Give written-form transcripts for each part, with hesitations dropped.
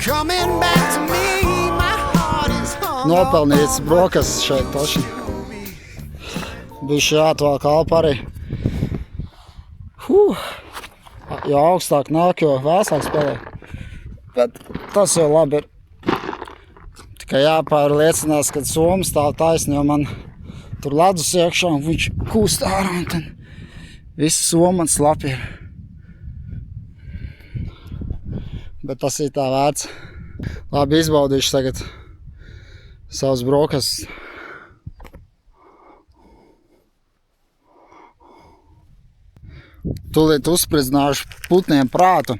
coming back to me. My heart is hung Nopelnīts brokastis šeit toši. Bišķi jāatvēl kalpa arī. Jo augstāk nāk, jo vēsāk spēlē. Bet tas jau labi ir. Tikai jāpārliecinās, kad Somas stāv taisni, jo man tur ledus iekšā un viņš kūst ārā un tad visi Soma man slapi ir. Bet tas ir tā vērts. Labi, izbaudīšu tagad savus brokastis. Tūlīt uzspridzināšu putniem prātu.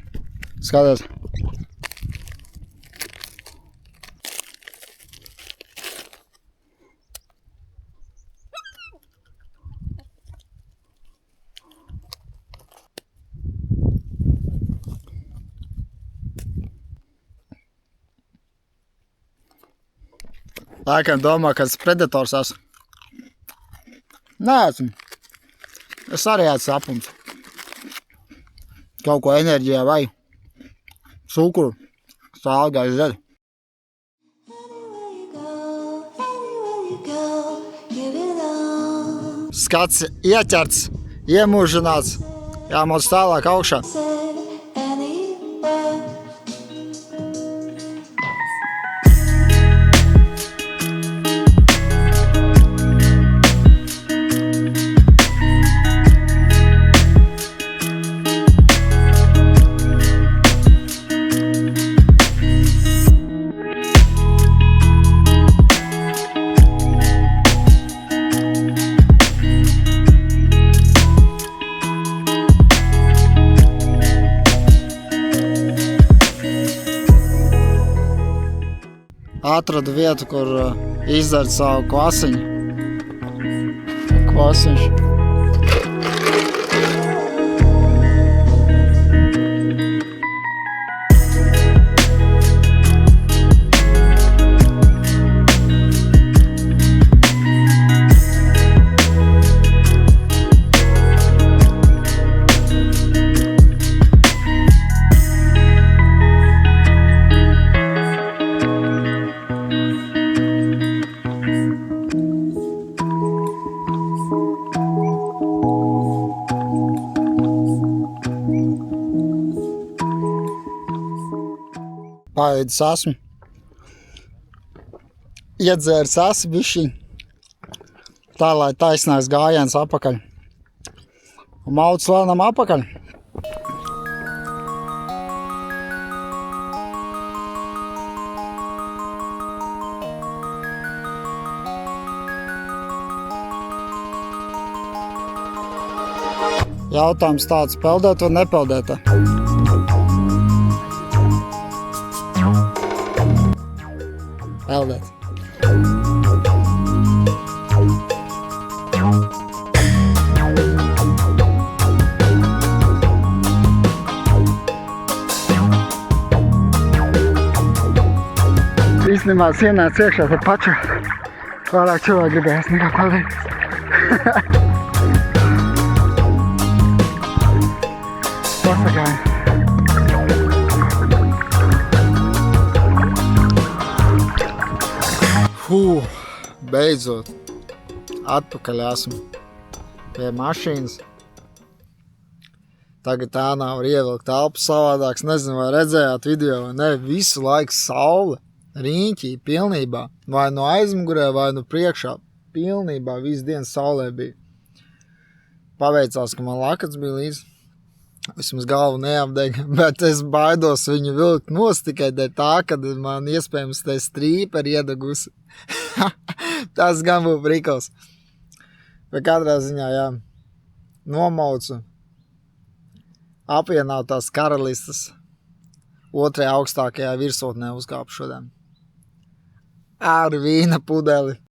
Skaties. Laikam domā, ka es predators esmu. Nē, esmu. Es arī esmu apums. Kaut ko enerģijā vai cukuru, sālgāju zeļu. Skats ieķerts, iemūžināts, jāmūs tālāk augšā. Atradu vietu, kur izdzert savu kvasiņu. Kvasiņš. Paēdis esmu. Iedzēris esmu bišķiņ. Tā, lai taisnāks gājiens apakaļ. Un mauc lēnam apakaļ. Jautājums tāds, peldēt vai nepeldēt? Peldēt. Īstenībā ienāca iekšā tad paču vairāk cilvēku gribējās nekā peldēt. Pasakāju. Beidzot, atpakaļ esmu pie mašīnas. Tagad ēnā var ievilkt elpu savādāks. Nezinu, vai redzējāt video vai ne, visu laiku saule, riņķī, pilnībā. Vai no aizmugurē, vai no priekšā. Pilnībā visu dienu saulē bija. Paveicās, ka man lakats bija līdzi. Vismaz galvu neapdega, bet es baidos viņu vilkt nost tikai dēļ tā, kad man iespējams te strīpa ir iedegusi. Tas gan būtu prikals. Bet katrā ziņā, jā, nomaucu apvienotās karalistes 2. augstākajā virsotnē uzkāpu šodien. Ar vīna pudeli.